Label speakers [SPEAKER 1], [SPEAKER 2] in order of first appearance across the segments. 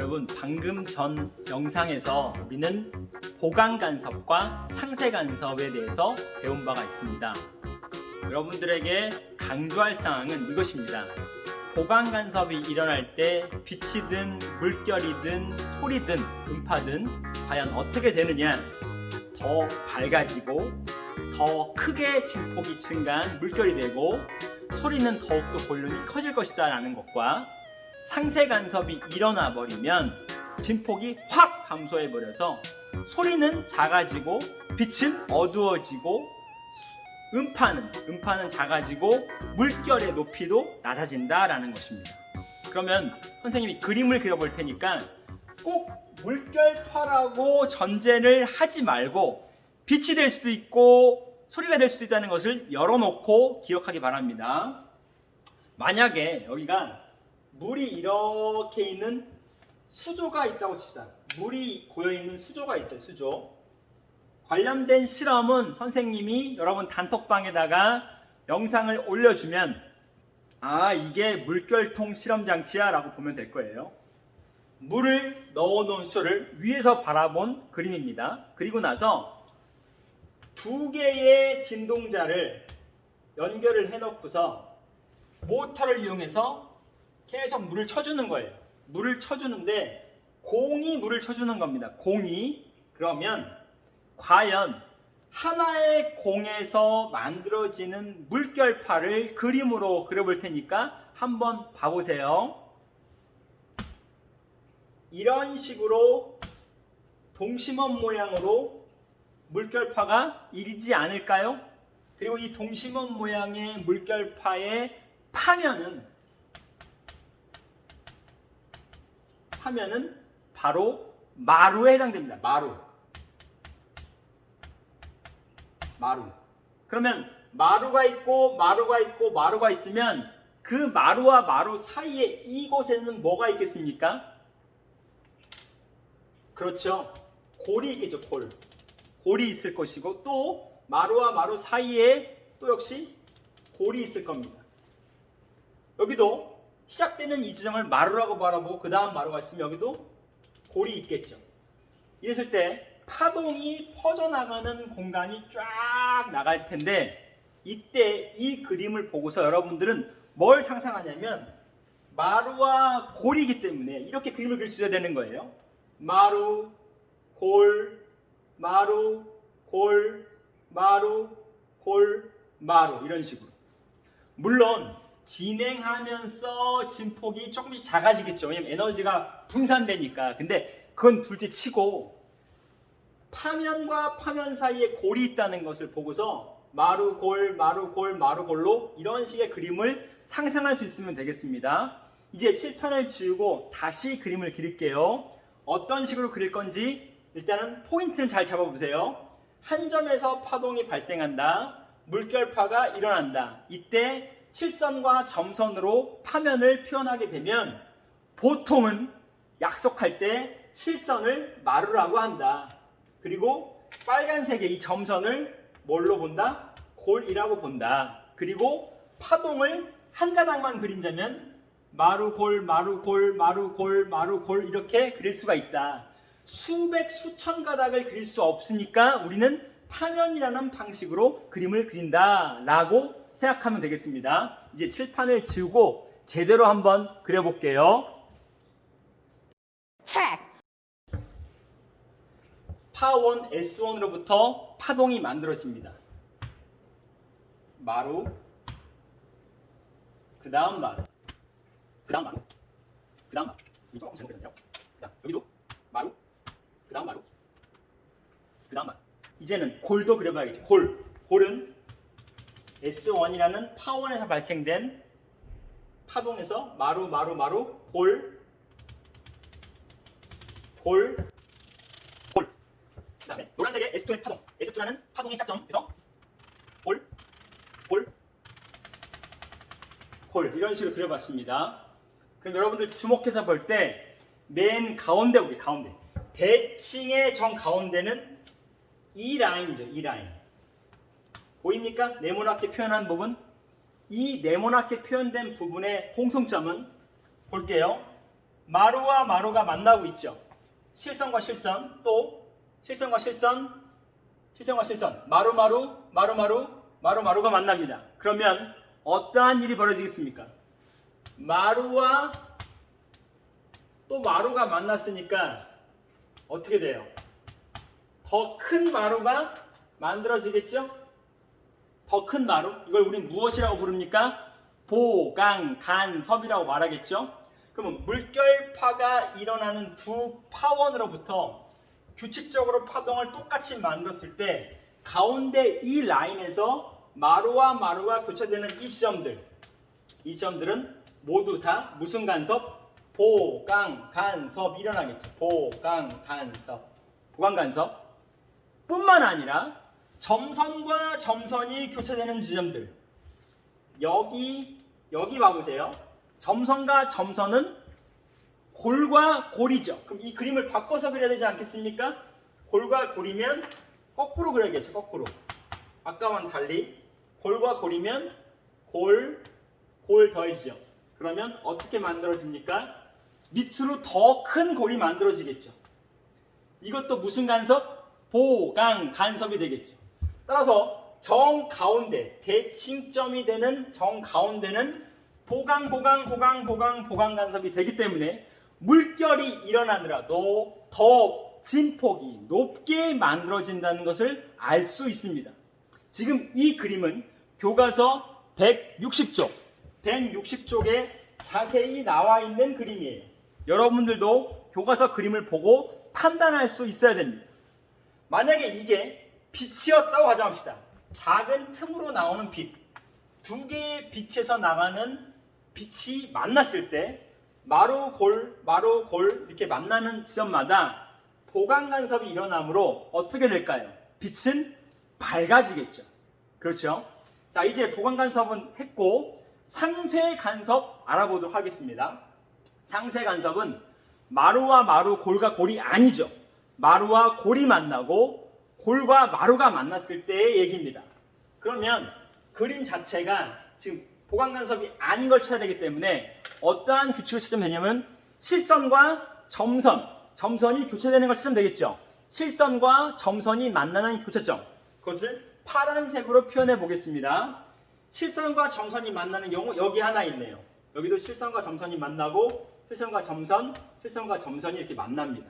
[SPEAKER 1] 여러분, 방금 전 영상에서 우리는 보강 간섭과 상세 간섭에 대해서 배운 바가 있습니다. 여러분들에게 강조할 사항은 이것입니다. 보강 간섭이 일어날 때 빛이든 물결이든 소리든 음파든 과연 어떻게 되느냐? 더 밝아지고 더 크게 진폭이 증가한 물결이 되고 소리는 더욱더 볼륨이 커질 것이다 라는 것과 상세 간섭이 일어나 버리면 진폭이 확 감소해 버려서 소리는 작아지고 빛은 어두워지고 음파는 작아지고 물결의 높이도 낮아진다 라는 것입니다. 그러면 선생님이 그림을 그려볼 테니까 꼭 물결파라고 전제를 하지 말고 빛이 될 수도 있고 소리가 될 수도 있다는 것을 열어놓고 기억하기 바랍니다. 만약에 여기가 물이 이렇게 있는 수조가 있다고 칩시다. 물이 고여있는 수조가 있어요. 수조. 관련된 실험은 선생님이 여러분 단톡방에다가 영상을 올려주면 이게 물결통 실험장치야 라고 보면 될 거예요. 물을 넣어놓은 수조를 위에서 바라본 그림입니다. 그리고 나서 두 개의 진동자를 연결을 해놓고서 모터를 이용해서 계속 물을 쳐주는 거예요. 물을 쳐주는데 공이 물을 쳐주는 겁니다. 공이. 그러면 과연 하나의 공에서 만들어지는 물결파를 그림으로 그려볼 테니까 한번 봐보세요. 이런 식으로 동심원 모양으로 물결파가 일지 않을까요? 그리고 이 동심원 모양의 물결파의 파면은 바로 마루에 해당됩니다. 마루. 그러면 마루가 있으면 그 마루와 마루 사이에 이곳에는 뭐가 있겠습니까? 그렇죠. 골이 있겠죠. 골이 있을 것이고 또 마루와 마루 사이에 또 역시 골이 있을 겁니다. 여기도 시작되는 이 지점을 마루라고 바라보고 그 다음 마루가 있으면 여기도 골이 있겠죠. 이랬을 때 파동이 퍼져나가는 공간이 쫙 나갈 텐데 이때 이 그림을 보고서 여러분들은 뭘 상상하냐면 마루와 골이기 때문에 이렇게 그림을 그릴 수 있어야 되는 거예요. 마루, 골, 마루, 골, 마루, 골, 마루 이런 식으로. 물론 진행하면서 진폭이 조금씩 작아지겠죠. 왜냐면 에너지가 분산되니까. 근데 그건 둘째 치고 파면과 파면 사이에 골이 있다는 것을 보고서 마루, 골, 마루, 골, 마루, 골로 이런 식의 그림을 상상할 수 있으면 되겠습니다. 이제 칠판을 지우고 다시 그림을 그릴게요. 어떤 식으로 그릴 건지 일단은 포인트를 잘 잡아보세요. 한 점에서 파동이 발생한다. 물결파가 일어난다. 이때 실선과 점선으로 파면을 표현하게 되면 보통은 약속할 때 실선을 마루라고 한다. 그리고 빨간색의 이 점선을 뭘로 본다? 골이라고 본다. 그리고 파동을 한 가닥만 그린다면 마루, 골, 마루, 골, 마루, 골, 마루, 골 이렇게 그릴 수가 있다. 수백, 수천 가닥을 그릴 수 없으니까 우리는 파면이라는 방식으로 그림을 그린다 라고 생각하면 되겠습니다. 이제 칠판을 지우고 제대로 한번 그려볼게요. 파1 S1으로부터 파동이 만들어집니다. 마루, 그 다음 마루, 그 다음 마루, 그 다음 마루. 이거 조금 잘못했네요. 여기도 마루, 그 다음 마루, 그 다음 마루. 이제는 골도 그려봐야겠죠. 골은 S1이라는 파1에서 발생된 파동에서 마루, 마루, 마루, 골, 그 다음에 노란색의 S2의 파동, S2라는 파동의 시작점에서 골 이런 식으로 그려봤습니다. 그럼 여러분들 주목해서 볼 때 맨 가운데 보기, 가운데 대칭의 정 가운데는 이 라인이죠. 이 라인 보입니까? 네모나게 표현한 부분. 이 네모나게 표현된 부분의 공통점은 볼게요. 마루와 마루가 만나고 있죠. 실선과 실선, 또 실선과 실선, 실선과 실선, 마루마루가 만납니다. 그러면 어떠한 일이 벌어지겠습니까? 마루와 또 마루가 만났으니까 어떻게 돼요? 더 큰 마루가 만들어지겠죠? 더 큰 마루? 이걸 우린 무엇이라고 부릅니까? 보강간섭이라고 말하겠죠? 그러면 물결파가 일어나는 두 파원으로부터 규칙적으로 파동을 똑같이 만들었을 때 가운데 이 라인에서 마루와 마루가 교차되는 이 지점들은 모두 다 무슨 간섭? 보강간섭이 일어나겠죠. 보강간섭 뿐만 아니라 점선과 점선이 교차되는 지점들, 여기 봐보세요. 점선과 점선은 골과 골이죠. 그럼 이 그림을 바꿔서 그려야 되지 않겠습니까? 골과 골이면 거꾸로 그려야겠죠. 거꾸로. 아까와는 달리 골과 골이면 골 더해지죠. 그러면 어떻게 만들어집니까? 밑으로 더 큰 골이 만들어지겠죠. 이것도 무슨 간섭? 보강간섭이 되겠죠. 따라서 정가운데, 대칭점이 되는 정가운데는 보강간섭이 되기 때문에 물결이 일어나더라도 더 진폭이 높게 만들어진다는 것을 알 수 있습니다. 지금 이 그림은 교과서 160쪽에 자세히 나와 있는 그림이에요. 여러분들도 교과서 그림을 보고 판단할 수 있어야 됩니다. 만약에 이게 빛이었다고 가정합시다. 작은 틈으로 나오는 빛, 두 개의 빛에서 나가는 빛이 만났을 때 마루 골 이렇게 만나는 지점마다 보강간섭이 일어나므로 어떻게 될까요? 빛은 밝아지겠죠. 그렇죠? 자, 이제 보강간섭은 했고 상쇄간섭 알아보도록 하겠습니다. 상쇄간섭은 마루와 마루, 골과 골이 아니죠. 마루와 골이 만나고 골과 마루가 만났을 때의 얘기입니다. 그러면 그림 자체가 지금 보강간섭이 아닌 걸 찾아야 되기 때문에 어떠한 규칙을 찾으면 되냐면 실선과 점선이 교차되는 걸 찾으면 되겠죠. 실선과 점선이 만나는 교차점, 그것을 파란색으로 표현해 보겠습니다. 실선과 점선이 만나는 경우 여기 하나 있네요. 여기도 실선과 점선이 만나고 실선과 점선이 이렇게 만납니다.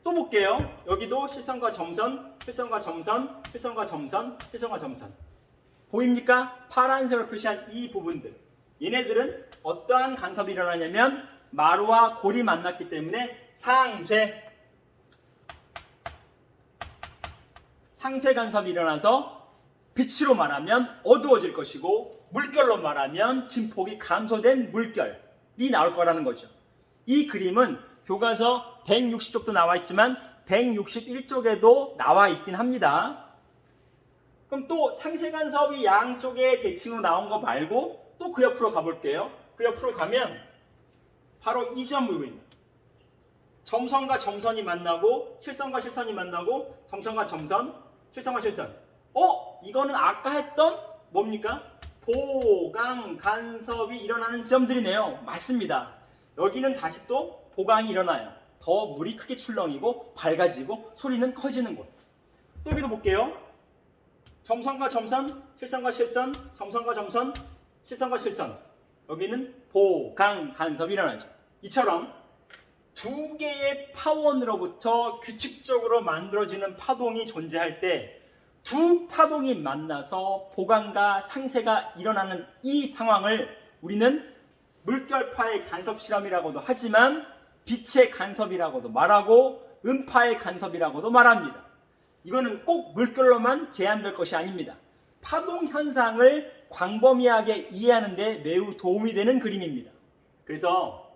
[SPEAKER 1] 또 볼게요. 여기도 실선과 점선 보입니까? 파란색으로 표시한 이 부분들, 얘네들은 어떠한 간섭이 일어나냐면 마루와 골이 만났기 때문에 상쇄 간섭이 일어나서 빛으로 말하면 어두워질 것이고 물결로 말하면 진폭이 감소된 물결이 나올 거라는 거죠. 이 그림은 교과서 160쪽도 나와 있지만 161쪽에도 나와 있긴 합니다. 그럼 또 상쇄간섭이 양쪽의 대칭으로 나온 거 말고 또 그 옆으로 가볼게요. 그 옆으로 가면 바로 이 점 부분입니다. 점선과 점선이 만나고 실선과 실선이 만나고 점선과 점선, 실선과 실선. 이거는 아까 했던 뭡니까? 보강간섭이 일어나는 지점들이네요. 맞습니다. 여기는 다시 또 보강이 일어나요. 더 물이 크게 출렁이고 밝아지고 소리는 커지는 곳. 또 여기도 볼게요. 점선과 점선, 실선과 실선, 점선과 점선, 실선과 실선. 여기는 보강간섭이 일어나죠. 이처럼 두 개의 파원으로부터 규칙적으로 만들어지는 파동이 존재할 때 두 파동이 만나서 보강과 상쇄가 일어나는 이 상황을 우리는 물결파의 간섭 실험이라고도 하지만 빛의 간섭이라고도 말하고 음파의 간섭이라고도 말합니다. 이거는 꼭 물결로만 제한될 것이 아닙니다. 파동 현상을 광범위하게 이해하는 데 매우 도움이 되는 그림입니다. 그래서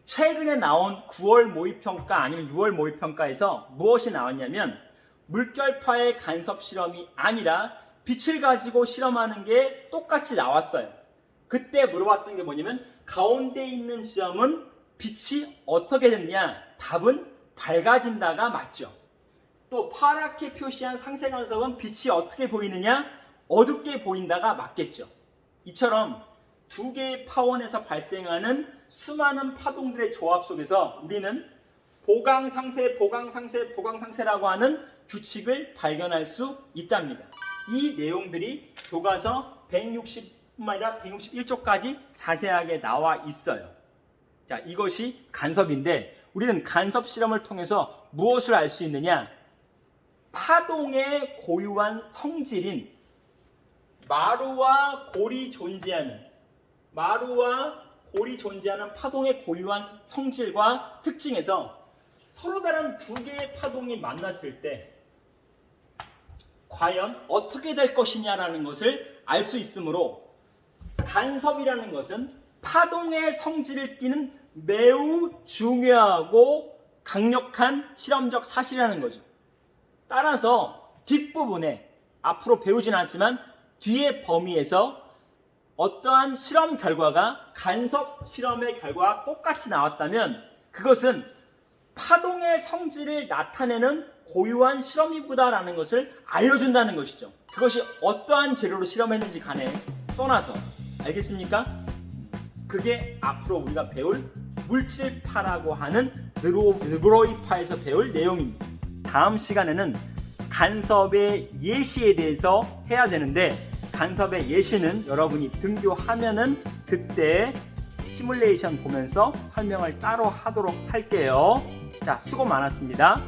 [SPEAKER 1] 최근에 나온 9월 모의평가 아니면 6월 모의평가에서 무엇이 나왔냐면 물결파의 간섭 실험이 아니라 빛을 가지고 실험하는 게 똑같이 나왔어요. 그때 물어봤던 게 뭐냐면 가운데 있는 지점은 빛이 어떻게 됐냐? 답은 밝아진다가 맞죠. 또 파랗게 표시한 상쇄간섭은 빛이 어떻게 보이느냐? 어둡게 보인다가 맞겠죠. 이처럼 두 개의 파원에서 발생하는 수많은 파동들의 조합 속에서 우리는 보강상세, 보강상세, 보강상세라고 하는 규칙을 발견할 수 있답니다. 이 내용들이 교과서 160뿐만 아니라 161쪽까지 자세하게 나와 있어요. 자, 이것이 간섭인데 우리는 간섭 실험을 통해서 무엇을 알 수 있느냐? 파동의 고유한 성질인 마루와 골이 존재하는 파동의 고유한 성질과 특징에서 서로 다른 두 개의 파동이 만났을 때 과연 어떻게 될 것이냐라는 것을 알 수 있으므로 간섭이라는 것은 파동의 성질을 띠는 매우 중요하고 강력한 실험적 사실이라는 거죠. 따라서 뒷부분에 앞으로 배우지는 않지만 뒤의 범위에서 어떠한 실험 결과가 간섭 실험의 결과와 똑같이 나왔다면 그것은 파동의 성질을 나타내는 고유한 실험이구나라는 것을 알려준다는 것이죠. 그것이 어떠한 재료로 실험했는지 간에 떠나서 알겠습니까? 그게 앞으로 우리가 배울 물질파라고 하는 느브로이파에서 배울 내용입니다. 다음 시간에는 간섭의 예시에 대해서 해야 되는데 간섭의 예시는 여러분이 등교하면은 그때 시뮬레이션 보면서 설명을 따로 하도록 할게요. 자, 수고 많았습니다.